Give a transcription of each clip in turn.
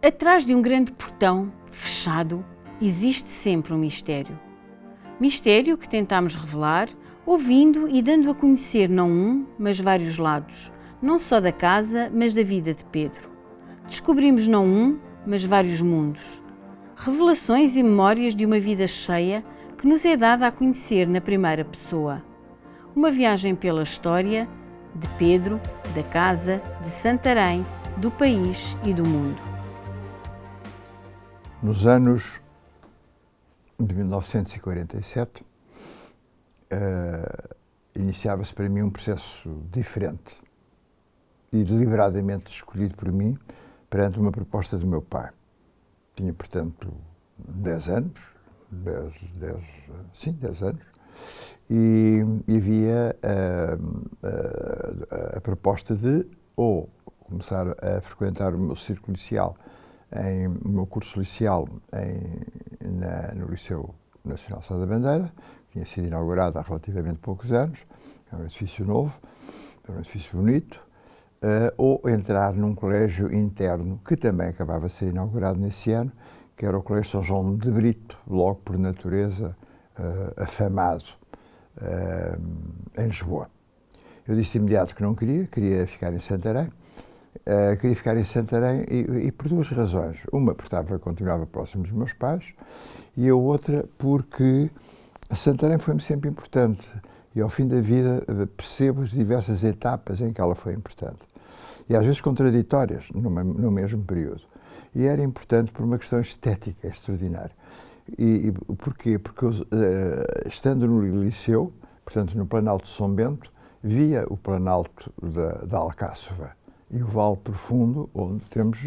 Atrás de um grande portão fechado existe sempre um mistério. Mistério que tentamos revelar, ouvindo e dando a conhecer não um, mas vários lados, não só da casa, mas da vida de Pedro. Descobrimos não um, mas vários mundos. Revelações e memórias de uma vida cheia que nos é dada a conhecer na primeira pessoa. Uma viagem pela história de Pedro, da casa, de Santarém, do país e do mundo. Nos anos de 1947, iniciava-se para mim um processo diferente e deliberadamente escolhido por mim perante uma proposta do meu pai. Tinha, portanto, 10 anos, 10 anos, e havia a proposta de ou começar a frequentar o meu círculo liceal, o meu curso liceal no Liceu Nacional Sá da Bandeira, que tinha sido inaugurado há relativamente poucos anos, é um edifício novo, é um edifício bonito, ou entrar num colégio interno, que também acabava de ser inaugurado nesse ano, que era o Colégio São João de Brito, logo por natureza afamado, em Lisboa. Eu disse de imediato que não queria ficar em Santarém. Queria ficar em Santarém e por duas razões. Uma, porque continuava próximo dos meus pais, e a outra, porque Santarém foi-me sempre importante e ao fim da vida percebo as diversas etapas em que ela foi importante. E às vezes contraditórias no mesmo período. E era importante por uma questão estética extraordinária. E porquê? Porque eu, estando no liceu, portanto no Planalto de São Bento, via o Planalto da Alcáçova e o Vale Profundo, onde temos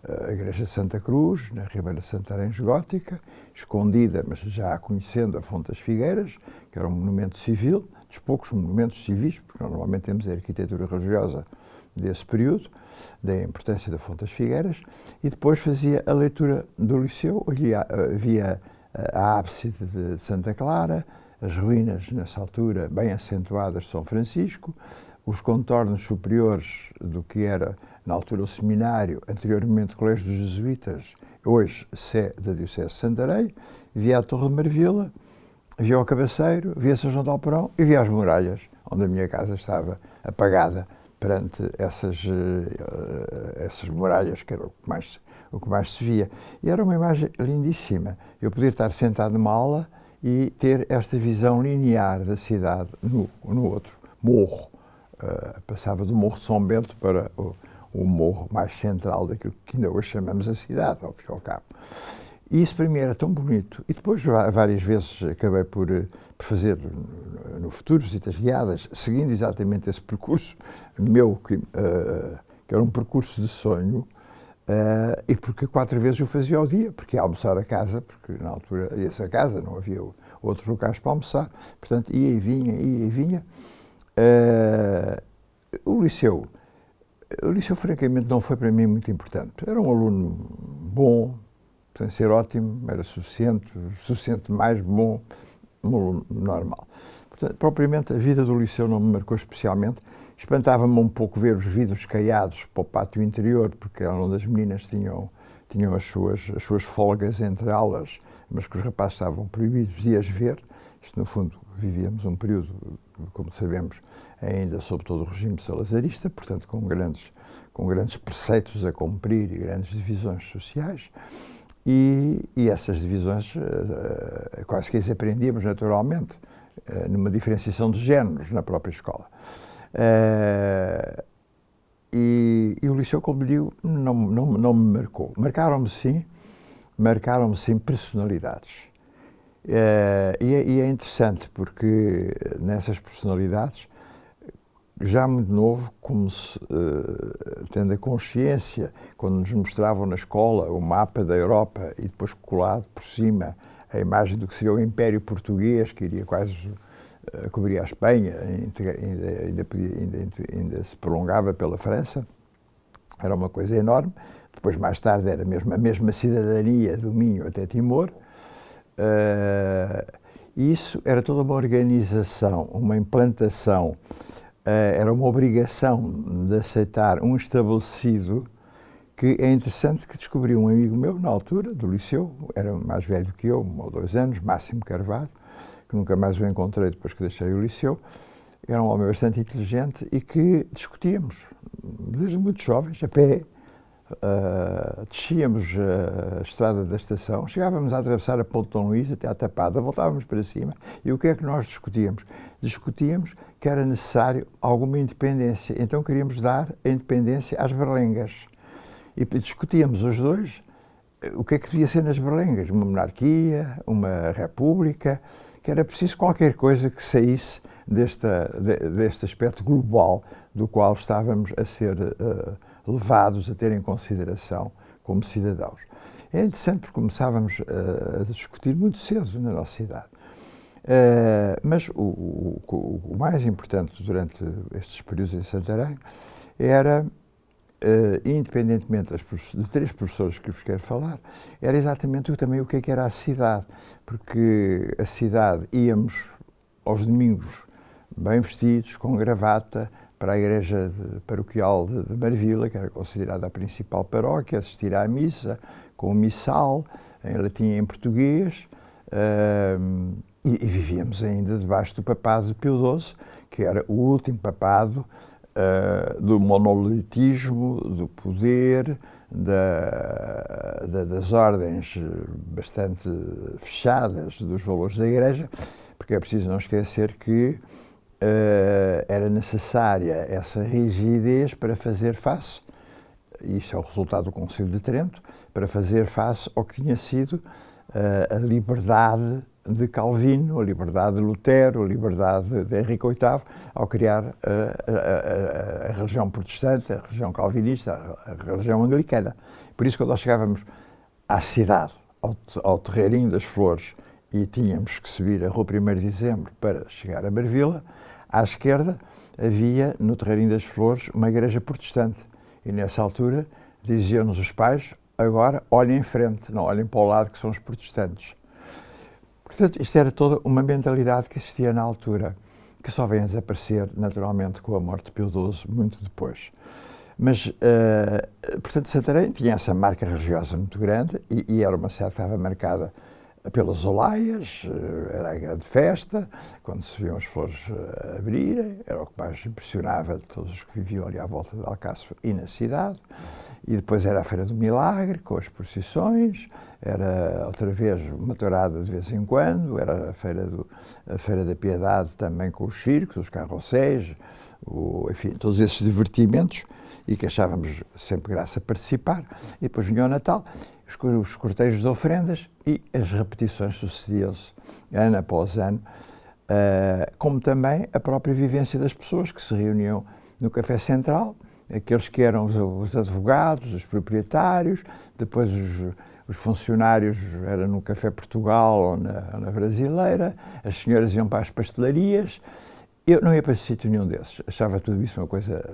a Igreja de Santa Cruz, na Ribeira de Santarém gótica, escondida, mas já conhecendo a Fonte das Figueiras, que era um monumento civil, dos poucos monumentos civis, porque normalmente temos a arquitetura religiosa desse período, da importância da Fonte das Figueiras, e depois fazia a leitura do liceu, via a ábside de Santa Clara, as ruínas, nessa altura, bem acentuadas de São Francisco, os contornos superiores do que era, na altura, o seminário, anteriormente o Colégio dos Jesuítas, hoje Sé da Diocese de Santarém, via a Torre de Marvila, via o Cabaceiro, via São João de Alporão e via as muralhas, onde a minha casa estava apagada perante essas muralhas, que era o que mais se via. E era uma imagem lindíssima. Eu podia estar sentado numa aula e ter esta visão linear da cidade no outro morro. Passava do Morro de São Bento para o morro mais central daquilo que ainda hoje chamamos a cidade, ao fim e ao cabo. E isso para mim era tão bonito. E depois várias vezes acabei por fazer no futuro visitas guiadas, seguindo exatamente esse percurso meu, que era um percurso de sonho, e porque 4 vezes eu fazia ao dia, porque ia almoçar a casa, porque na altura ia-se a casa, não havia outros locais para almoçar, portanto ia e vinha. O liceu, francamente, não foi para mim muito importante. Era um aluno bom, sem ser ótimo, era suficiente mais bom, um aluno normal. Portanto, propriamente, a vida do liceu não me marcou especialmente. Espantava-me um pouco ver os vidros caiados para o pátio interior, porque era onde as meninas tinham as suas folgas entre aulas, mas que os rapazes estavam proibidos de as ver. Isto, no fundo, vivíamos um período, como sabemos, ainda sob todo o regime salazarista, portanto, com grandes preceitos a cumprir e grandes divisões sociais. E essas divisões quase que as aprendíamos naturalmente, numa diferenciação de géneros na própria escola. E o liceu, como digo, não me marcou. Marcaram-me sim personalidades. E é interessante porque nessas personalidades, já muito novo, como se tendo a consciência, quando nos mostravam na escola o mapa da Europa e depois colado por cima a imagem do que seria o Império Português, que iria quase cobrir a Espanha, ainda se prolongava pela França, era uma coisa enorme. Depois, mais tarde, era a mesma cidadania do Minho até Timor. Isso era toda uma organização, uma implantação, era uma obrigação de aceitar um estabelecido que é interessante que descobri um amigo meu, na altura, do liceu, era mais velho que eu, 1 ou 2 anos, Máximo Carvalho, que nunca mais o encontrei depois que deixei o liceu. Era um homem bastante inteligente e que discutíamos, desde muito jovens, a pé. Descíamos a estrada da estação, chegávamos a atravessar a Ponte Dom Luís até à Tapada, voltávamos para cima e o que é que nós discutíamos? Discutíamos que era necessário alguma independência, então queríamos dar a independência às berlengas. E discutíamos os dois o que é que devia ser nas berlengas, uma monarquia, uma república, que era preciso qualquer coisa que saísse deste aspecto global do qual estávamos a ser levados a ter em consideração como cidadãos. É interessante porque começávamos a discutir muito cedo na nossa idade. Mas o mais importante durante estes períodos em Santarém era, independentemente de 3 professores que vos quero falar, era exatamente também o que é que era a cidade, porque a cidade íamos aos domingos bem vestidos, com gravata, para a igreja paroquial de Marvila, que era considerada a principal paróquia, assistir à missa, com o missal, em latim e em português, e vivíamos ainda debaixo do papado de Pio XII, que era o último papado do monolitismo, do poder, das ordens bastante fechadas dos valores da igreja, porque é preciso não esquecer que era necessária essa rigidez para fazer face, isto é o resultado do Concílio de Trento, para fazer face ao que tinha sido a liberdade de Calvino, a liberdade de Lutero, a liberdade de Henrique VIII, ao criar a religião protestante, a religião calvinista, a religião anglicana. Por isso, quando nós chegávamos à cidade, ao Terreirinho das Flores, e tínhamos que subir a Rua 1º de Dezembro para chegar a Marvila, à esquerda havia, no Terreirinho das Flores, uma igreja protestante. E nessa altura diziam-nos os pais, agora olhem em frente, não olhem para o lado que são os protestantes. Portanto, isto era toda uma mentalidade que existia na altura, que só vem a desaparecer naturalmente com a morte de Pio XII, muito depois. Mas, portanto, Santarém tinha essa marca religiosa muito grande e era uma cidade que estava marcada pelas olaias, era a grande festa, quando se viam as flores abrirem, era o que mais impressionava de todos os que viviam ali à volta de Alcácer e na cidade. E depois era a Feira do Milagre, com as procissões, era outra vez uma tourada de vez em quando, era a Feira da Piedade também com os circos, os carrosséis, enfim, todos esses divertimentos, e que achávamos sempre graça participar. E depois vinha o Natal, os cortejos de ofrendas e as repetições sucediam-se ano após ano, como também a própria vivência das pessoas que se reuniam no Café Central, aqueles que eram os advogados, os proprietários, depois os funcionários era no Café Portugal ou na Brasileira, as senhoras iam para as pastelarias. Eu não ia para sítio nenhum desses, achava tudo isso uma coisa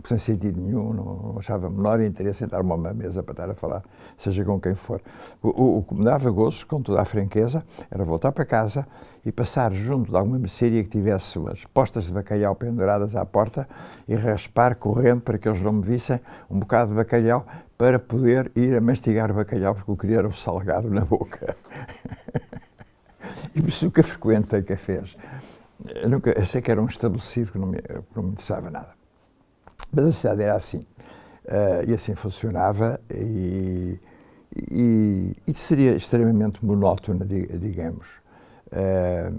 sem sentido nenhum, não achava menor interesse em estar a uma mesa para estar a falar, seja com quem for. O que me dava gozo, com toda a franqueza, era voltar para casa e passar junto de alguma mercearia que tivesse umas postas de bacalhau penduradas à porta e raspar correndo para que eles não me vissem um bocado de bacalhau para poder ir a mastigar o bacalhau, porque eu queria era o salgado na boca. E por isso nunca frequentei cafés. Eu achei que era um estabelecido que não me interessava nada. Mas a cidade era assim, e assim funcionava, e seria extremamente monótona, digamos,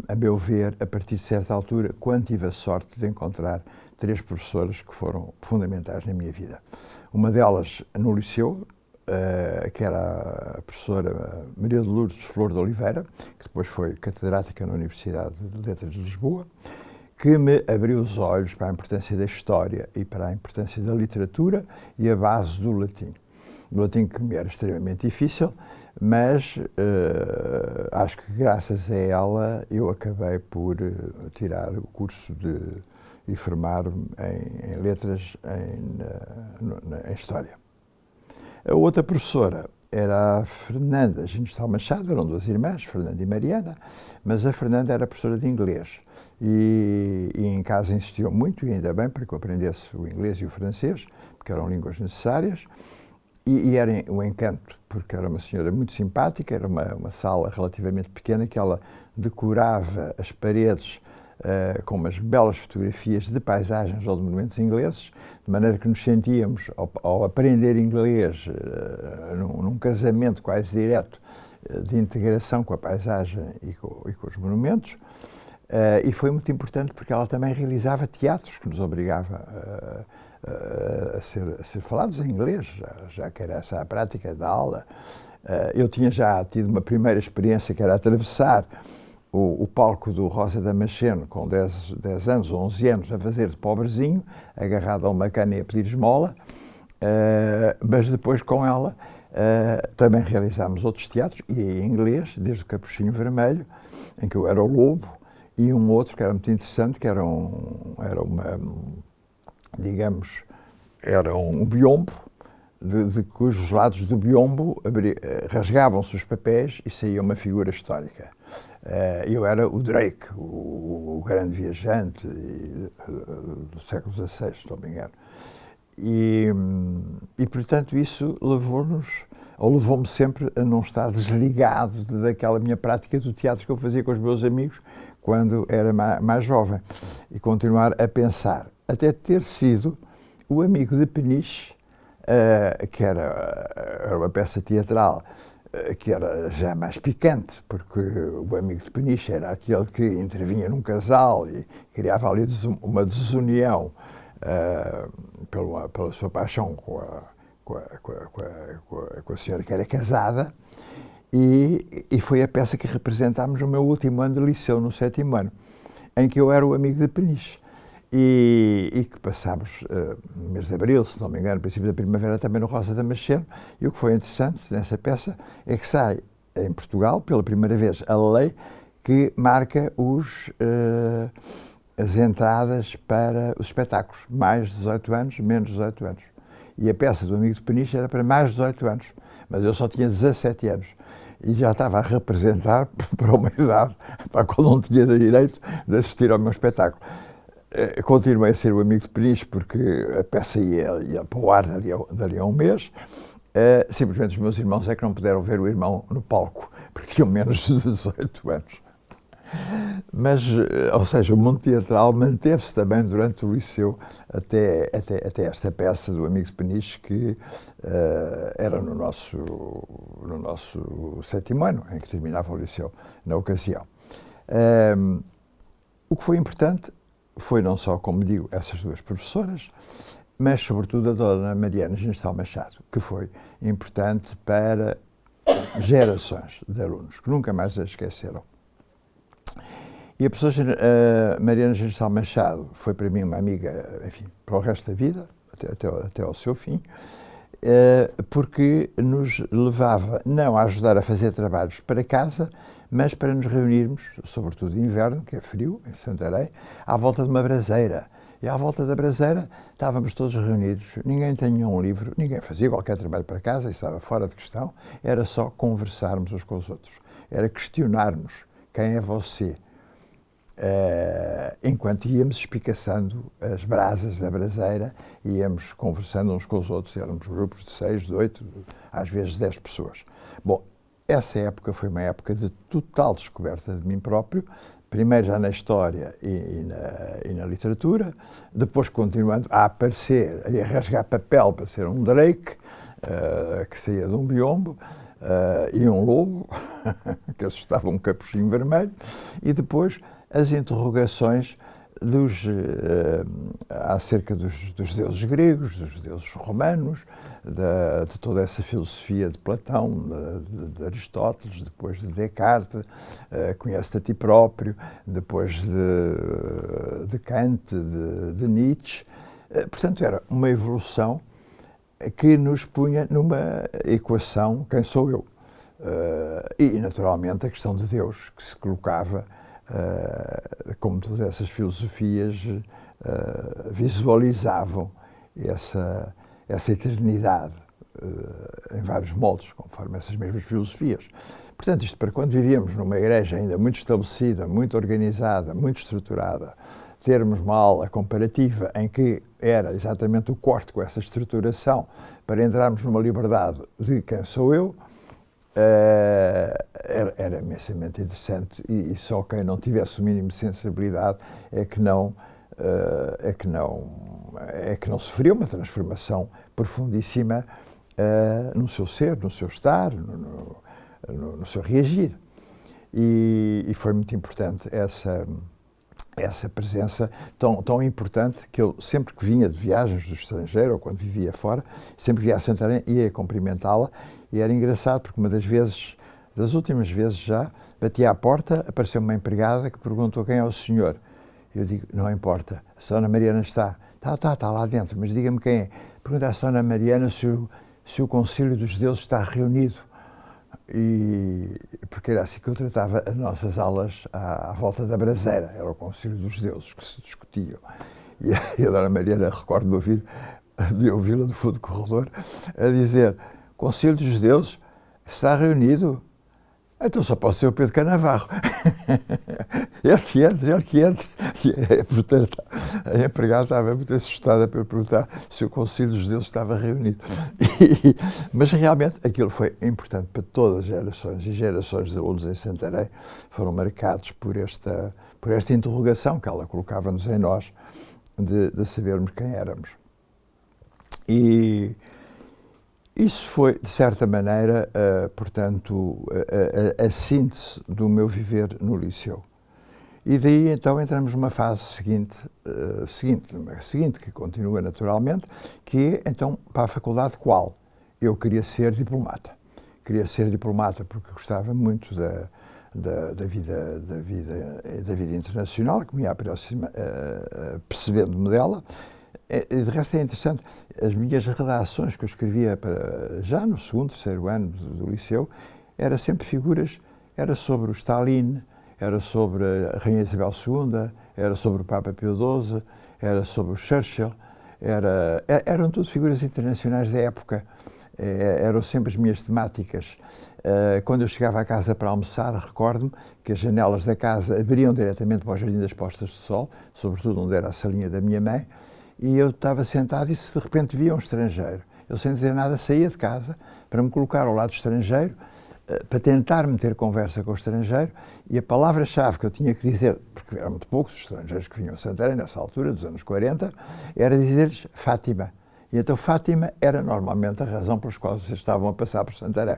a meu ver, a partir de certa altura, quando tive a sorte de encontrar 3 professoras que foram fundamentais na minha vida. Uma delas no liceu, que era a professora Maria de Lourdes Flor de Oliveira, que depois foi catedrática na Universidade de Letras de Lisboa, que me abriu os olhos para a importância da história e para a importância da literatura e a base do latim. O latim que me era extremamente difícil, mas acho que graças a ela eu acabei por tirar o curso e formar-me em letras em História. A outra professora era a Fernanda Ginestal Machado, eram 2 irmãs, Fernanda e Mariana, mas a Fernanda era professora de inglês e em casa insistiu muito, e ainda bem, para que eu aprendesse o inglês e o francês, porque eram línguas necessárias, E era um encanto, porque era uma senhora muito simpática, era uma sala relativamente pequena, que ela decorava as paredes com umas belas fotografias de paisagens ou de monumentos ingleses, de maneira que nos sentíamos, ao aprender inglês, num casamento quase direto, de integração com a paisagem e com os monumentos. E foi muito importante porque ela também realizava teatros que nos obrigava a ser falados em inglês, já que era essa a prática da aula. Eu tinha já tido uma primeira experiência, que era atravessar o palco do Rosa Damasceno com 10 anos ou 11 anos, a fazer de pobrezinho, agarrado a uma cana e a pedir esmola, mas depois com ela também realizámos outros teatros, e em inglês, desde o Capuchinho Vermelho, em que eu era o lobo, e um outro que era muito interessante, que era um biombo, de cujos lados do biombo rasgavam-se os papéis e saía uma figura histórica. Eu era o Drake, o grande viajante do século XVI, se não me engano. E portanto, isso levou-me sempre a não estar desligado daquela minha prática do teatro que eu fazia com os meus amigos quando era mais jovem, e continuar a pensar, até ter sido o Amigo de Peniche, que era uma peça teatral que era já mais picante, porque o Amigo de Peniche era aquele que intervinha num casal e criava ali uma desunião pela sua paixão com a senhora que era casada, e foi a peça que representámos no meu último ano de liceu, no 7º ano, em que eu era o Amigo de Peniche. E que passámos no mês de abril, se não me engano, no princípio da primavera, também no Rosa Damasceno. E o que foi interessante nessa peça é que sai em Portugal, pela primeira vez, a lei que marca as entradas para os espetáculos, mais 18 anos, menos 18 anos. E a peça do Amigo de Peniche era para mais 18 anos, mas eu só tinha 17 anos. E já estava a representar para uma idade para a qual não tinha direito de assistir ao meu espetáculo. Continuei a ser o Amigo de Peniche porque a peça ia para o ar dali a um mês. Simplesmente os meus irmãos é que não puderam ver o irmão no palco, porque tinham menos de 18 anos. Mas, ou seja, o mundo teatral manteve-se também durante o liceu até esta peça do Amigo de Peniche, que era no nosso 7º ano, em que terminava o liceu, na ocasião. O que foi importante foi não só, como digo, essas duas professoras, mas sobretudo a dona Mariana Genestal Machado, que foi importante para gerações de alunos, que nunca mais a esqueceram. E a professora Mariana Genestal Machado foi para mim uma amiga, enfim, para o resto da vida, até ao seu fim, porque nos levava não a ajudar a fazer trabalhos para casa, mas para nos reunirmos, sobretudo em inverno, que é frio, em Santarém, à volta de uma braseira. E à volta da braseira estávamos todos reunidos, ninguém tinha um livro, ninguém fazia qualquer trabalho para casa, isso estava fora de questão, era só conversarmos uns com os outros, era questionarmos quem é você, enquanto íamos espicaçando as brasas da braseira, íamos conversando uns com os outros, éramos grupos de 6, de 8, às vezes 10 pessoas. Bom, essa época foi uma época de total descoberta de mim próprio, primeiro já na história e na literatura, depois continuando a aparecer, a rasgar papel para ser um Drake, que saía de um biombo, e um lobo, que assustava um capuchinho vermelho, e depois as interrogações acerca dos deuses gregos, dos deuses romanos, de toda essa filosofia de Platão, de Aristóteles, depois de Descartes, conhece-te a ti próprio, depois de Kant, de Nietzsche. Portanto, era uma evolução que nos punha numa equação, quem sou eu? E, naturalmente, a questão de Deus, que se colocava, como todas essas filosofias visualizavam essa eternidade em vários moldes, conforme essas mesmas filosofias. Portanto, isto para quando vivíamos numa igreja ainda muito estabelecida, muito organizada, muito estruturada, termos uma aula comparativa em que era exatamente o corte com essa estruturação para entrarmos numa liberdade de quem sou eu, era imensamente interessante e só quem não tivesse o mínimo de sensibilidade é que não sofreu uma transformação profundíssima no seu ser, no seu estar, no seu reagir. E foi muito importante essa presença tão importante que eu, sempre que vinha de viagens do estrangeiro ou quando vivia fora, sempre via a Santarém e ia cumprimentá-la. E era engraçado porque uma das últimas vezes já, bati à porta, apareceu uma empregada que perguntou quem é o senhor. Eu digo, não importa, a Sra. Mariana está lá dentro, mas diga-me quem é. Pergunta à Sra. Mariana se o Concílio dos Deuses está reunido. Porque era assim que eu tratava as nossas aulas à volta da braseira, era o Concílio dos Deuses que se discutiam. E a Dona Mariana, recordo de ouvi-la do fundo do corredor, a dizer, Concílio dos Deuses está reunido? Então só pode ser o Pedro Canavarro. Ele que entre. E, portanto, a empregada estava muito assustada por perguntar se o Concílio dos Deuses estava reunido. Mas realmente aquilo foi importante para todas as gerações, e gerações de alunos em Santarém foram marcados por esta interrogação que ela colocava-nos em nós, de sabermos quem éramos. E isso foi, de certa maneira, portanto, a síntese do meu viver no liceu. E daí, então, entramos numa fase seguinte, que continua naturalmente, que é, então, para a faculdade qual? Eu queria ser diplomata. Queria ser diplomata porque gostava muito da vida internacional, que me ia percebendo-me dela. De resto é interessante, as minhas redações que eu escrevia já no segundo, terceiro ano do liceu, era sempre figuras, era sobre o Stalin, era sobre a Rainha Isabel II, era sobre o Papa Pio XII, era sobre o Churchill, eram tudo figuras internacionais da época, eram sempre as minhas temáticas. Quando eu chegava à casa para almoçar, recordo-me que as janelas da casa abriam diretamente para o Jardim das Postas de Sol, sobretudo onde era a salinha da minha mãe, e eu estava sentado e se de repente via um estrangeiro, eu sem dizer nada saía de casa para me colocar ao lado do estrangeiro, para tentar meter conversa com o estrangeiro, e a palavra-chave que eu tinha que dizer, porque eram muito poucos os estrangeiros que vinham a Santarém nessa altura, dos anos 40, era dizer-lhes Fátima. E então Fátima era normalmente a razão pelas quais vocês estavam a passar por Santarém.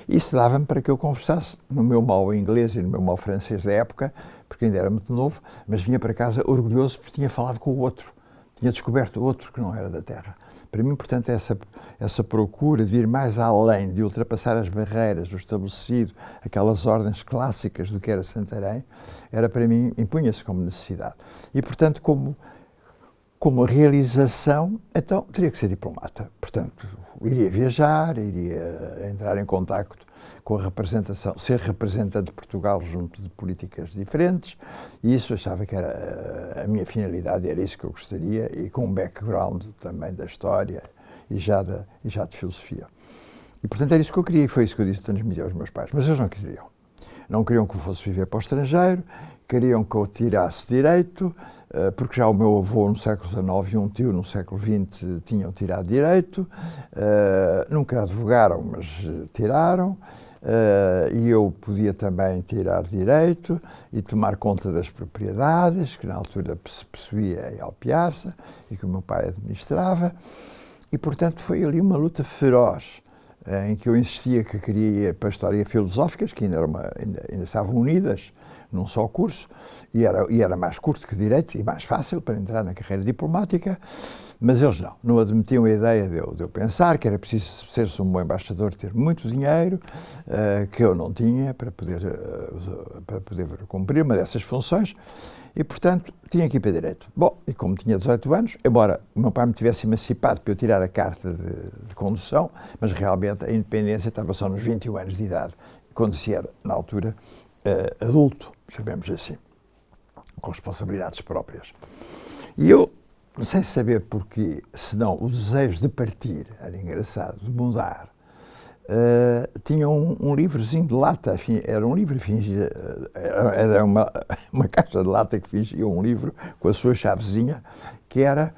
Isso dava-me para que eu conversasse no meu mau inglês e no meu mau francês da época, porque ainda era muito novo, mas vinha para casa orgulhoso porque tinha falado com o outro. Tinha descoberto outro que não era da terra. Para mim, portanto, essa procura de ir mais além, de ultrapassar as barreiras do estabelecido, aquelas ordens clássicas do que era Santarém, era para mim, impunha-se como necessidade. E, portanto, como realização, então, teria que ser diplomata. Portanto, iria viajar, iria entrar em contacto com a representação, ser representante de Portugal junto de políticas diferentes, e isso achava que era a minha finalidade, era isso que eu gostaria, e com um background também da história e já de filosofia. E, portanto, era isso que eu queria, e foi isso que eu disse, transmiti aos meus pais. Mas eles não queriam. Não queriam que eu fosse viver para o estrangeiro, queriam que eu tirasse Direito, porque já o meu avô no século XIX e um tio no século XX tinham tirado Direito, nunca advogaram, mas tiraram, e eu podia também tirar Direito e tomar conta das propriedades, que na altura se possuía em Alpiarça e que o meu pai administrava, e portanto foi ali uma luta feroz, em que eu insistia que queria ir para a História Filosóficas, que ainda estavam unidas num só curso, e era mais curto que Direito e mais fácil para entrar na carreira diplomática, mas eles não admitiam a ideia de eu pensar que era preciso ser-se um bom embaixador, ter muito dinheiro, que eu não tinha para poder cumprir uma dessas funções, e, portanto, tinha que ir para Direito. Bom, e como tinha 18 anos, embora o meu pai me tivesse emancipado para eu tirar a carta de condução, mas realmente a independência estava só nos 21 anos de idade, quando se era, na altura, adulto, chamemos assim, com responsabilidades próprias. E eu, sem saber porquê, senão o desejo de partir, era engraçado, de mudar, tinha um livrozinho de lata, era um livro, era uma caixa de lata que fingia um livro com a sua chavezinha, que era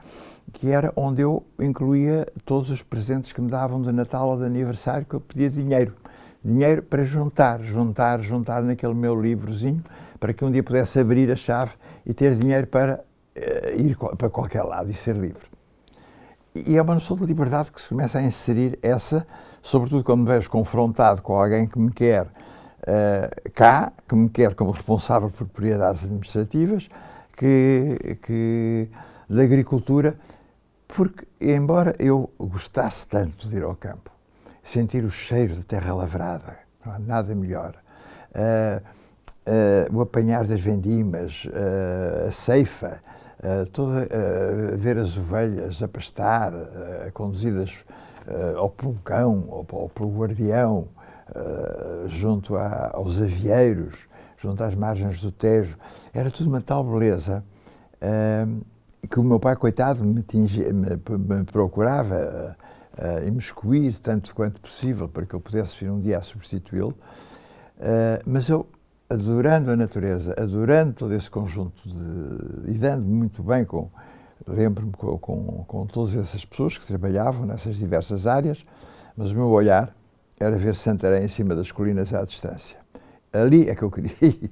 onde eu incluía todos os presentes que me davam de Natal ou de aniversário, que eu pedia dinheiro para juntar naquele meu livrozinho, para que um dia pudesse abrir a chave e ter dinheiro para ir para qualquer lado e ser livre. E é uma noção de liberdade que se começa a inserir sobretudo quando me vejo confrontado com alguém que me quer que me quer como responsável por propriedades administrativas, da agricultura, porque embora eu gostasse tanto de ir ao campo, sentir o cheiro de terra lavrada, não há nada melhor, o apanhar das vendimas, a ceifa, ver as ovelhas a pastar, conduzidas ou pelo cão ou pelo guardião, junto aos avieiros, junto às margens do Tejo. Era tudo uma tal beleza que o meu pai, coitado, me procurava imiscuir tanto quanto possível para que eu pudesse vir um dia a substituí-lo. Mas eu, adorando a natureza, adorando todo esse conjunto e dando-me muito bem lembro-me com todas essas pessoas que trabalhavam nessas diversas áreas, mas o meu olhar era ver Santarém em cima das colinas à distância. Ali é que eu queria ir.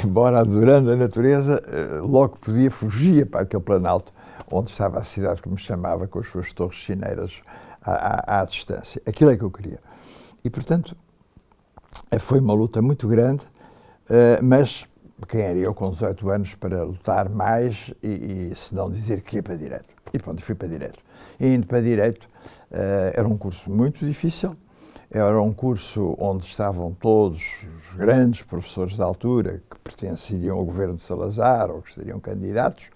Embora adorando a natureza, logo fugia para aquele planalto onde estava a cidade que me chamava, com as suas torres chineiras à distância. Aquilo é que eu queria. E, portanto, foi uma luta muito grande, mas quem era eu com 18 anos para lutar mais e se não dizer que ia para Direito. E pronto, fui para Direito. E indo para Direito, era um curso muito difícil, era um curso onde estavam todos os grandes professores da altura que pertenciam ao governo de Salazar ou que seriam candidatos,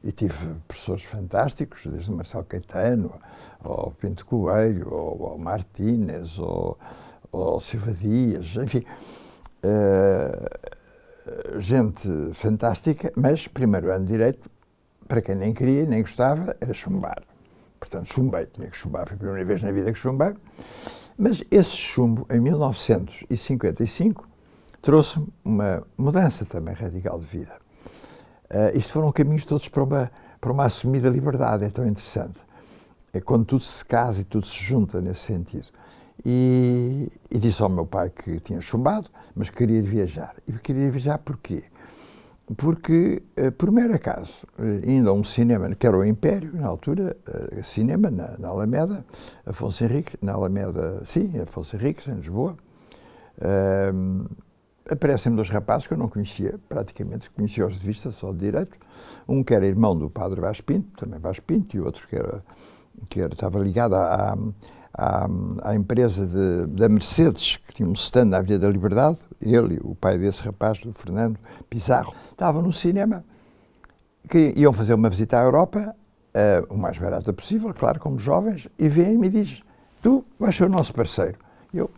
e tive professores fantásticos, desde o Marcelo Caetano, ao Pinto Coelho, ao Martínez, ao Silva Dias, enfim, gente fantástica, mas primeiro ano de Direito, para quem nem queria, nem gostava, era chumbar. Portanto, chumbei, tinha que chumbar, foi a primeira vez na vida que chumbei. Mas esse chumbo, em 1955, trouxe-me uma mudança também radical de vida. Isto foram caminhos todos para uma assumida liberdade, é tão interessante. É quando tudo se casa e tudo se junta nesse sentido. E disse ao meu pai que tinha chumbado, mas queria viajar. E queria viajar porquê? Porque, por mero acaso, indo a um cinema, que era o Império, na altura, cinema na Alameda, Afonso Henriques, Afonso Henriques, em Lisboa, aparecem-me dois rapazes que eu não conhecia, praticamente, conhecia-os de vista, só de Direito. Um que era irmão do padre Vaz Pinto, também Vaz Pinto, e outro que estava ligado à empresa da Mercedes, que tinha um stand na Avenida da Liberdade, ele e o pai desse rapaz, o Fernando Pizarro, estavam no cinema, que iam fazer uma visita à Europa, o mais barata possível, claro, como jovens, e vêm-me e dizem: tu vais ser o nosso parceiro. E eu,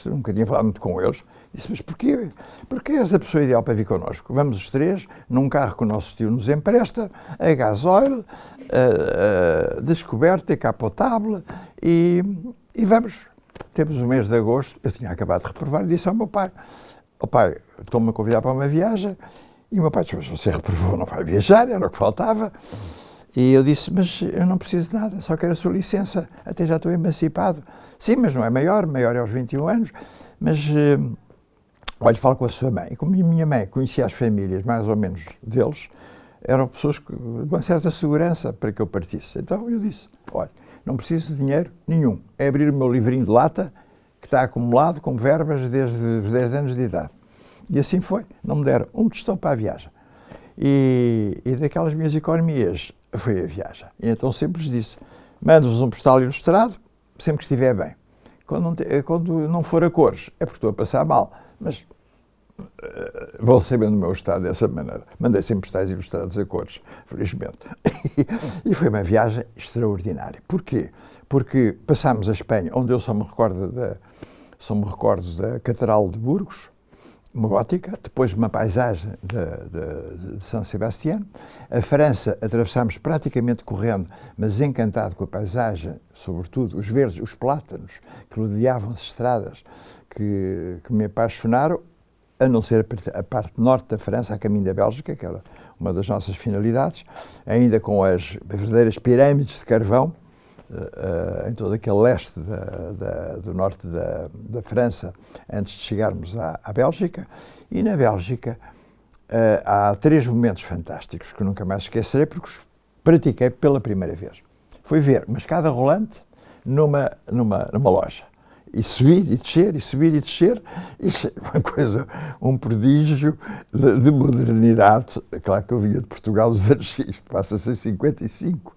nunca tinha falado muito com eles, disse: mas porquê? Porque és a pessoa ideal para vir connosco. Vamos os três, num carro que o nosso tio nos empresta, a gasóleo, descoberto, decapotável, e vamos. Temos o mês de agosto, eu tinha acabado de reprovar, e disse ao meu pai: pai, estou-me a convidar para uma viagem. E o meu pai disse: mas você reprovou, não vai viajar, era o que faltava. E eu disse: mas eu não preciso de nada, só quero a sua licença, até já estou emancipado. Sim, mas não é maior é aos 21 anos, mas olha, fala com a sua mãe. E como a minha mãe conhecia as famílias, mais ou menos, deles, eram pessoas de uma certa segurança para que eu partisse. Então eu disse: olha, não preciso de dinheiro nenhum, é abrir o meu livrinho de lata, que está acumulado com verbas desde os 10 anos de idade. E assim foi, não me deram um tostão para a viagem. E daquelas minhas economias foi a viagem. E então sempre lhes disse: mando-vos um postal ilustrado, sempre que estiver bem. Quando não for a cores, é porque estou a passar mal, mas vão sabendo o meu estado dessa maneira. Mandei sempre postais ilustrados a cores, felizmente. E foi uma viagem extraordinária. Porquê? Porque passámos a Espanha, onde eu só me recordo da Catedral de Burgos, uma gótica, depois uma paisagem de São Sebastião. A França atravessámos praticamente correndo, mas encantado com a paisagem, sobretudo os verdes, os plátanos que rodeavam as estradas, que me apaixonaram, a não ser a parte norte da França, a caminho da Bélgica, que era uma das nossas finalidades, ainda com as verdadeiras pirâmides de carvão, em todo aquele leste do norte da França, antes de chegarmos à Bélgica. E na Bélgica há 3 momentos fantásticos que eu nunca mais esquecerei, porque os pratiquei pela primeira vez. Foi ver uma escada rolante numa loja. E subir e descer, e subir e descer, isso é uma coisa, um prodígio de modernidade. Claro que eu vinha de Portugal dos anos, isto passa-se em 55.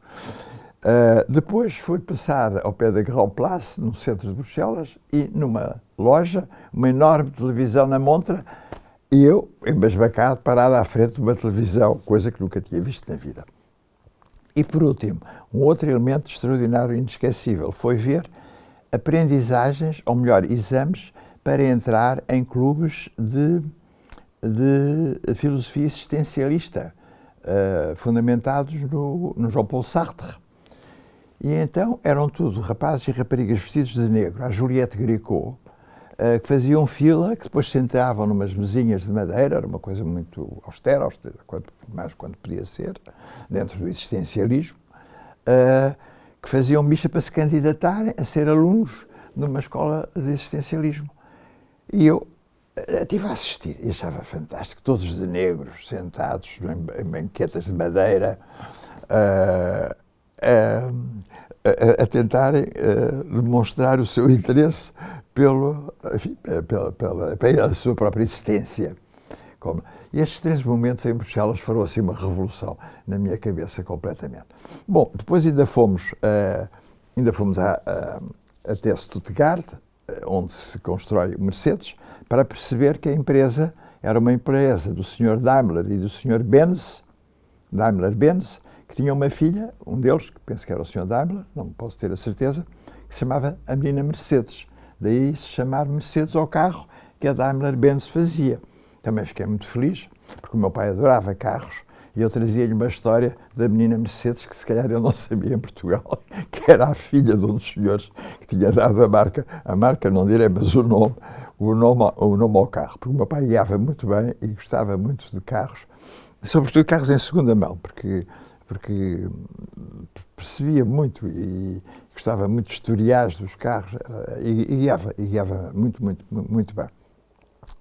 Depois fui passar ao pé da Grand Place, no centro de Bruxelas, e numa loja, uma enorme televisão na montra, e eu, embasbacado, parado à frente de uma televisão, coisa que nunca tinha visto na vida. E por último, um outro elemento extraordinário e inesquecível foi ver aprendizagens, ou melhor, exames, para entrar em clubes de filosofia existencialista, fundamentados no Jean-Paul Sartre. E então eram tudo rapazes e raparigas vestidos de negro, a Juliette Gréco, que faziam fila, que depois sentavam numas mesinhas de madeira, era uma coisa muito austera, mais quando podia ser, dentro do existencialismo, que faziam bicha para se candidatarem a ser alunos numa escola de existencialismo. E eu estive a assistir e achava fantástico, todos de negros, sentados em banquetas de madeira, a tentarem demonstrar o seu interesse pela sua própria existência. E estes 3 momentos em Bruxelas foram assim uma revolução na minha cabeça completamente. Bom, depois ainda fomos até Stuttgart, onde se constrói o Mercedes, para perceber que a empresa era uma empresa do Sr. Daimler e do Sr. Benz, Daimler-Benz, que tinha uma filha, um deles, que penso que era o Sr. Daimler, não posso ter a certeza, que se chamava a menina Mercedes. Daí se chamar Mercedes ao carro que a Daimler-Benz fazia. Também fiquei muito feliz, porque o meu pai adorava carros, e eu trazia-lhe uma história da menina Mercedes, que se calhar eu não sabia em Portugal, que era a filha de um dos senhores que tinha dado a marca não direi, mas o nome ao carro, porque o meu pai guiava muito bem e gostava muito de carros, sobretudo carros em segunda mão, porque percebia muito e gostava muito de historiais dos carros e guiava muito bem.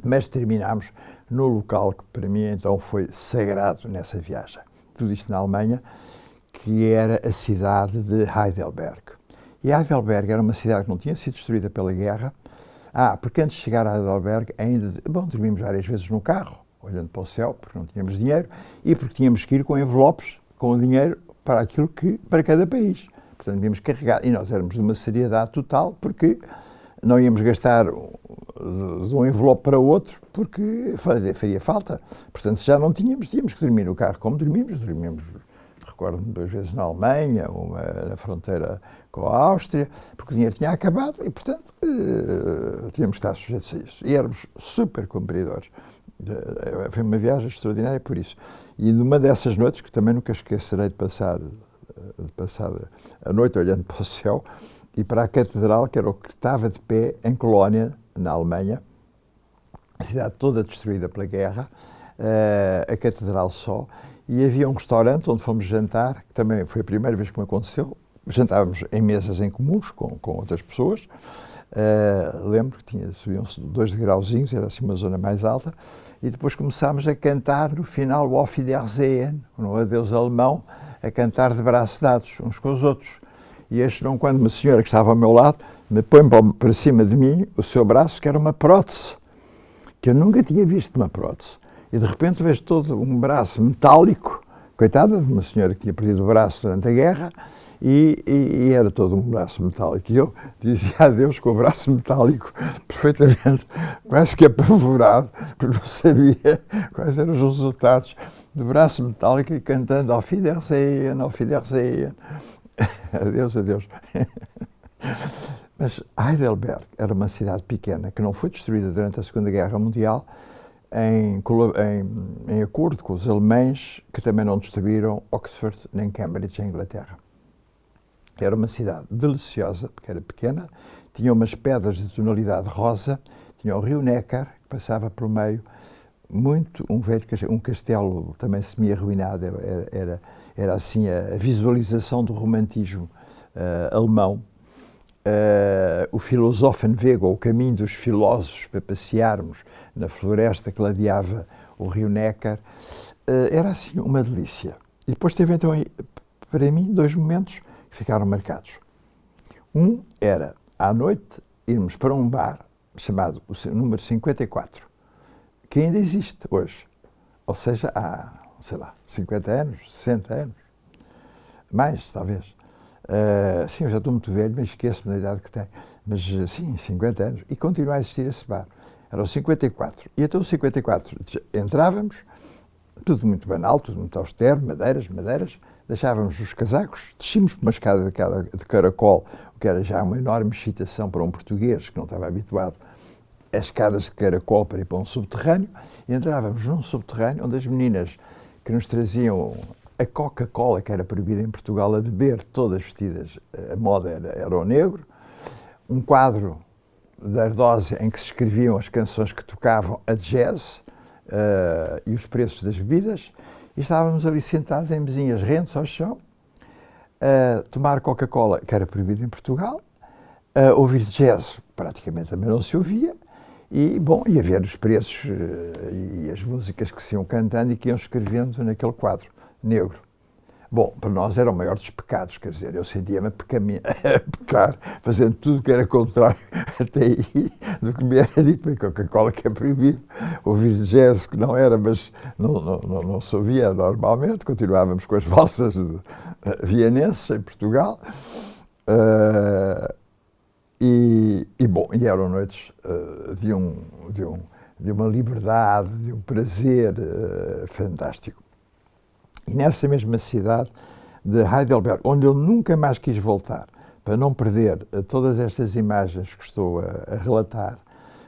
Mas terminámos no local que para mim então foi sagrado nessa viagem. Tudo isto na Alemanha, que era a cidade de Heidelberg. E Heidelberg era uma cidade que não tinha sido destruída pela guerra. Porque antes de chegar a Heidelberg dormimos várias vezes no carro, olhando para o céu, porque não tínhamos dinheiro, e porque tínhamos que ir com envelopes, com o dinheiro para cada país. Portanto, devíamos carregar, e nós éramos de uma seriedade total, porque não íamos gastar de um envelope para outro, porque faria falta. Portanto, se já não tínhamos que dormir no carro como dormimos, recordo-me 2 vezes na Alemanha, uma na fronteira com a Áustria, porque o dinheiro tinha acabado e, portanto, tínhamos que estar sujeitos a isso. E éramos super cumpridores. Foi uma viagem extraordinária por isso. E numa dessas noites, que também nunca esquecerei de passar a noite olhando para o céu e para a catedral, que era o que estava de pé em Colónia, na Alemanha, a cidade toda destruída pela guerra, a catedral só, e havia um restaurante onde fomos jantar, que também foi a primeira vez que me aconteceu. Jantávamos em mesas em comuns com outras pessoas. Lembro que subiam-se 2 degrauzinhos, era assim uma zona mais alta, e depois começámos a cantar no final o Auf Wiedersehen, no adeus alemão, a cantar de braços dados uns com os outros. E quando uma senhora que estava ao meu lado me põe para cima de mim o seu braço, que era uma prótese, que eu nunca tinha visto uma prótese. E de repente vejo todo um braço metálico, coitada de uma senhora que tinha perdido o braço durante a guerra, e era todo um braço metálico. E eu dizia adeus com o braço metálico, perfeitamente, quase que apavorado, porque não sabia quais eram os resultados do braço metálico e cantando Auf Wiedersehen, Auf Wiedersehen. Adeus, adeus. Mas Heidelberg era uma cidade pequena que não foi destruída durante a Segunda Guerra Mundial, em acordo com os alemães, que também não destruíram Oxford nem Cambridge, em Inglaterra. Era uma cidade deliciosa, porque era pequena, tinha umas pedras de tonalidade rosa, tinha o rio Neckar, que passava pelo meio, um castelo também semi-arruinado, era assim a visualização do romantismo alemão. O Philosophenweg, ou o caminho dos filósofos, para passearmos na floresta que ladeava o rio Neckar, era assim uma delícia. E depois teve então, para mim, 2 momentos que ficaram marcados. Um era, à noite, irmos para um bar chamado o número 54, que ainda existe hoje. Ou seja, há, sei lá, 50 anos, 60 anos. Mais, talvez. Sim, eu já estou muito velho, mas esqueço-me da idade que tenho. Mas, sim, 50 anos. E continua a existir esse bar. Era o 54. E até o 54 entrávamos, tudo muito banal, tudo muito austero, madeiras, deixávamos os casacos, descíamos por uma escada de caracol, o que era já uma enorme excitação para um português que não estava habituado a escadas de caracol para ir para um subterrâneo, e entrávamos num subterrâneo onde as meninas que nos traziam a Coca-Cola, que era proibida em Portugal a beber, todas vestidas, a moda era o negro, um quadro da Ardósia em que se escreviam as canções que tocavam a jazz e os preços das bebidas, e estávamos ali sentados em mesinhas rentes ao chão, a tomar Coca-Cola, que era proibida em Portugal, a ouvir jazz, praticamente também não se ouvia, e, bom, ia ver os preços e as músicas que se iam cantando e que iam escrevendo naquele quadro negro. Bom, para nós era o maior dos pecados, quer dizer, eu sentia-me a pecar, fazendo tudo o que era contrário até aí do que me era dito, porque Coca-Cola que é proibido, ouvir jazz que não era, mas não se ouvia normalmente, continuávamos com as valsas vienenses em Portugal, bom, e eram noites de uma liberdade, de um prazer fantástico. E nessa mesma cidade de Heidelberg, onde eu nunca mais quis voltar, para não perder todas estas imagens que estou a relatar,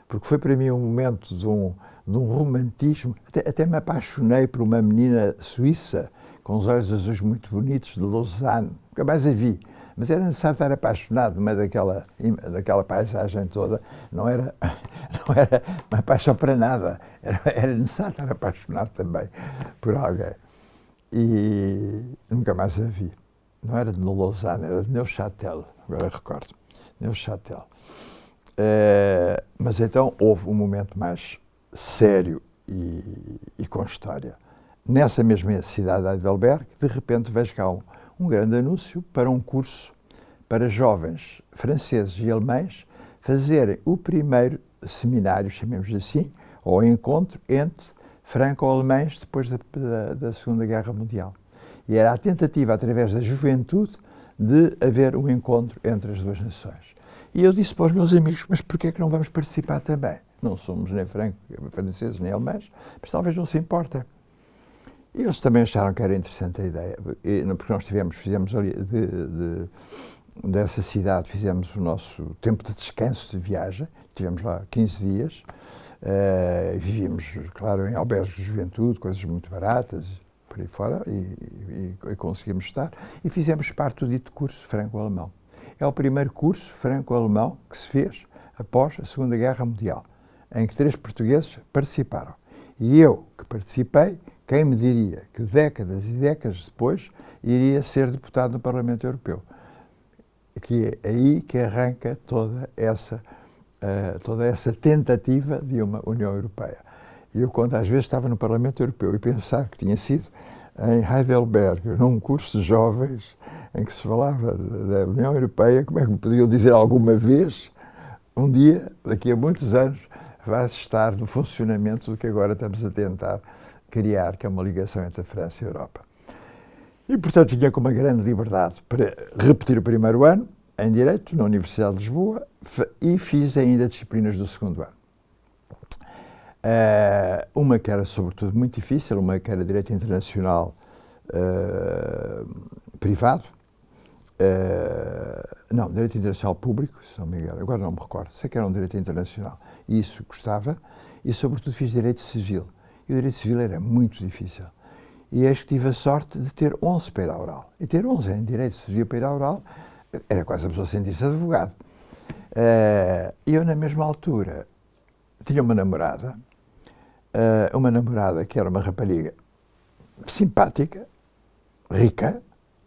porque foi para mim um momento de um romantismo, até me apaixonei por uma menina suíça, com os olhos azuis muito bonitos, de Lausanne, nunca mais a vi, mas era necessário estar apaixonado no meio daquela paisagem toda, não era uma paixão para nada, era necessário estar apaixonado também por alguém. E nunca mais a vi. Não era de Lausanne, era de Neuchâtel, agora recordo, Neuchâtel. Mas então houve um momento mais sério e com história. Nessa mesma cidade de Heidelberg, de repente vejo cá um grande anúncio para um curso para jovens franceses e alemães fazerem o primeiro seminário, chamemos assim, ou encontro entre franco-alemães depois da Segunda Guerra Mundial. E era a tentativa, através da juventude, de haver um encontro entre as duas nações. E eu disse para os meus amigos, mas porquê é que não vamos participar também? Não somos nem franceses nem alemães, mas talvez não se importem. E eles também acharam que era interessante a ideia, porque nós fizemos ali dessa cidade, fizemos o nosso tempo de descanso de viagem, tivemos lá 15 dias, vivíamos, claro, em albergues de juventude, coisas muito baratas, por aí fora, e conseguimos estar, e fizemos parte do dito curso franco-alemão. É o primeiro curso franco-alemão que se fez após a Segunda Guerra Mundial, em que 3 portugueses participaram. E eu, que participei, quem me diria que décadas e décadas depois iria ser deputado no Parlamento Europeu? Que é aí que arranca toda essa tentativa de uma União Europeia. E eu, quando às vezes estava no Parlamento Europeu e pensar que tinha sido em Heidelberg, num curso de jovens, em que se falava da União Europeia, como é que me poderiam dizer alguma vez, um dia, daqui a muitos anos, vai-se estar no funcionamento do que agora estamos a tentar criar, que é uma ligação entre a França e a Europa. E, portanto, vinha com uma grande liberdade para repetir o primeiro ano, em Direito, na Universidade de Lisboa, e fiz ainda disciplinas do segundo ano. Uma que era, sobretudo, muito difícil, uma que era Direito Internacional privado, não, Direito Internacional Público, se não me engano, agora não me recordo, sei que era um Direito Internacional, e isso gostava, e sobretudo fiz Direito Civil. E o Direito Civil era muito difícil. E eis que tive a sorte de ter 11 para ir à oral. E ter 11 em Direito Civil para ir à oral era quase a pessoa sentir-se advogado. E eu, na mesma altura, tinha uma namorada que era uma rapariga simpática, rica,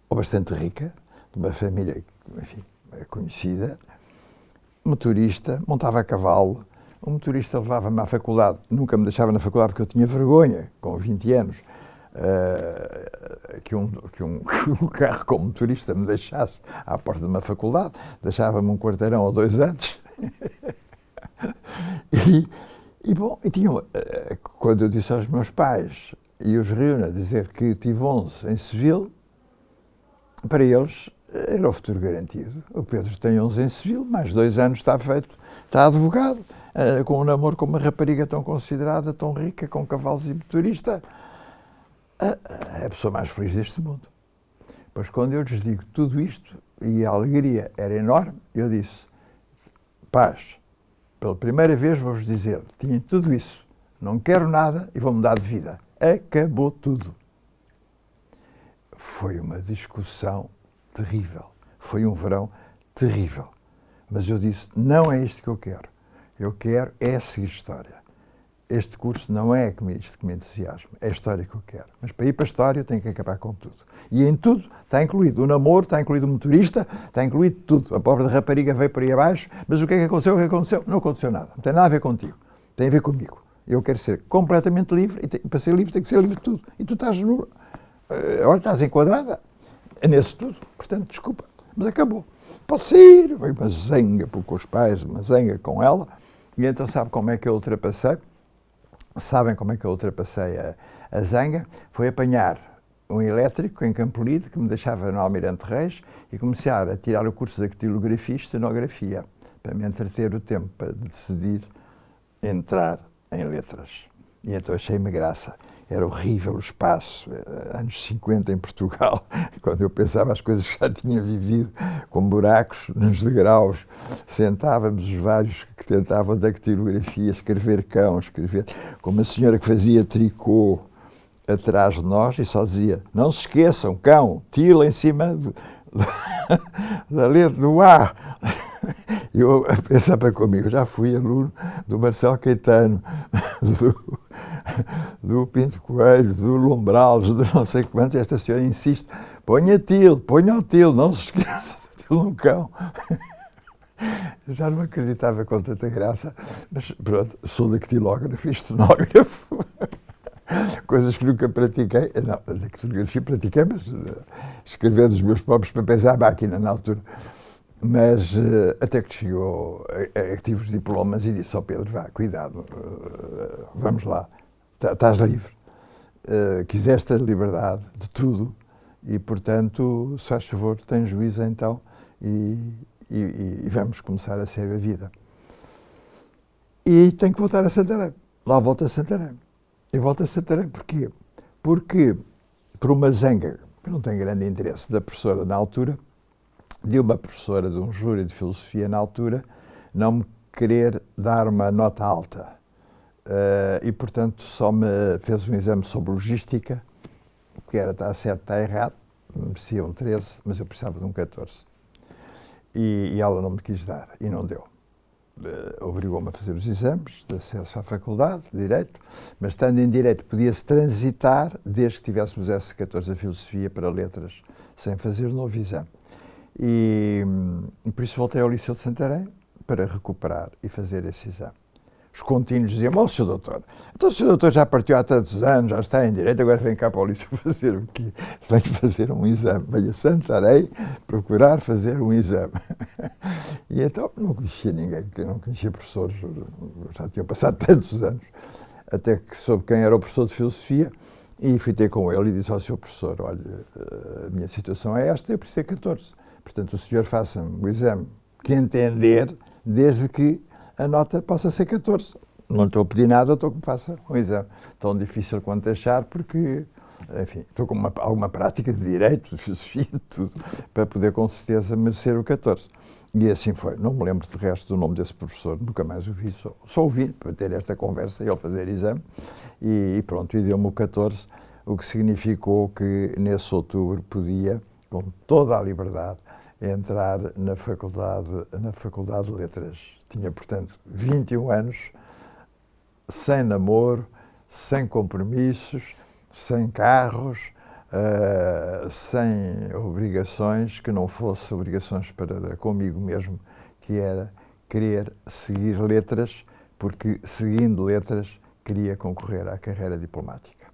ou bastante rica, de uma família, enfim, conhecida, motorista, montava a cavalo. O motorista levava-me à faculdade, nunca me deixava na faculdade porque eu tinha vergonha, com 20 anos, que um carro com motorista me deixasse à porta de uma faculdade, deixava-me um quarteirão ou 2 antes. E tinha, quando eu disse aos meus pais, e os reúno a dizer que tive 11 em civil, para eles era o futuro garantido. O Pedro tem 11 em civil, mais 2 anos está feito, está advogado, com um namoro com uma rapariga tão considerada, tão rica, com cavalos e motorista. É a pessoa mais feliz deste mundo. Pois quando eu lhes digo tudo isto, e a alegria era enorme, eu disse, paz, pela primeira vez vou-vos dizer, tinha tudo isso, não quero nada e vou mudar de vida. Acabou tudo. Foi uma discussão terrível, foi um verão terrível. Mas eu disse, não é isto que eu quero é seguir história. Este curso não é isto que me entusiasma, é a história que eu quero. Mas para ir para a história eu tenho que acabar com tudo. E em tudo está incluído o namoro, está incluído o motorista, está incluído tudo. A pobre rapariga veio por aí abaixo, mas o que é que aconteceu? O que aconteceu? Não aconteceu nada. Não tem nada a ver contigo. Tem a ver comigo. Eu quero ser completamente livre e para ser livre tem que ser livre de tudo. E tu estás estás enquadrada nesse tudo. Portanto, desculpa, mas acabou. Posso sair. Veio uma zanga com os pais, uma zanga com ela. E então sabe como é que eu ultrapassei? Sabem como é que eu ultrapassei a zanga? Foi apanhar um elétrico em Campolide, que me deixava no Almirante Reis, e começar a tirar o curso de datilografia e estenografia, para me entreter o tempo, para decidir entrar em letras. E então achei-me graça. Era horrível o espaço, anos 50 em Portugal, quando eu pensava as coisas que já tinha vivido, com buracos nos degraus, sentávamos os vários que tentavam dactilografia, escrever cão, com uma senhora que fazia tricô atrás de nós e só dizia, não se esqueçam, cão, tila em cima da letra do A. Eu pensava comigo, já fui aluno do Marcelo Caetano, do Pinto Coelho, do Lombrales, do não sei quantos, e esta senhora insiste, ponha o til, não se esqueça do til no cão. Eu já não acreditava com tanta graça, mas pronto, sou dactilógrafo e estenógrafo. Coisas que nunca pratiquei. Não, a dactilografia pratiquei, mas escrevendo os meus próprios papéis à máquina na altura. Mas até que chegou, tive os diplomas e disse ao Pedro, vá, cuidado, vamos lá, estás livre. Quiseste a liberdade de tudo e, portanto, se faz favor, tens juízo então e vamos começar a ser a vida. E tenho que voltar a Santarém. Lá volto a Santarém. E volto a Santarém porquê? Porque, por uma zanga, que não tem grande interesse, da professora na altura, de uma professora de um júri de filosofia na altura, não me querer dar uma nota alta. E, portanto, só me fez um exame sobre logística, que era está certo, está errado, merecia um 13, mas eu precisava de um 14. E ela não me quis dar, e não deu. Obrigou-me a fazer os exames de acesso à faculdade, de Direito, mas estando em Direito podia-se transitar desde que tivéssemos S14 a Filosofia para Letras, sem fazer novo exame. E por isso voltei ao Liceu de Santarém para recuperar e fazer esse exame. Os contínuos diziam, ó, Sr. Doutor, então o Sr. Doutor já partiu há tantos anos, já está em Direito, agora vem cá para o Liceu fazer o quê? Vem fazer um exame. Veio a Santarém procurar fazer um exame. E então não conhecia ninguém, não conhecia professores, já tinham passado tantos anos, até que soube quem era o professor de Filosofia e fui ter com ele e disse ao Sr. Professor, olha, a minha situação é esta, eu preciso ter 14. Portanto, o senhor faça-me o exame que entender, desde que a nota possa ser 14. Não estou a pedir nada, estou que me faça um exame. Tão difícil quanto achar, porque enfim, estou com alguma prática de direito, de filosofia, de tudo, para poder com certeza merecer o 14. E assim foi. Não me lembro de resto do nome desse professor, nunca mais o vi, só ouvi para ter esta conversa e ele fazer exame, e pronto, e deu-me o 14, o que significou que nesse outubro podia, com toda a liberdade, entrar na Faculdade de Letras. Tinha, portanto, 21 anos, sem namoro, sem compromissos, sem carros, sem obrigações que não fossem obrigações para comigo mesmo, que era querer seguir letras, porque seguindo letras queria concorrer à carreira diplomática.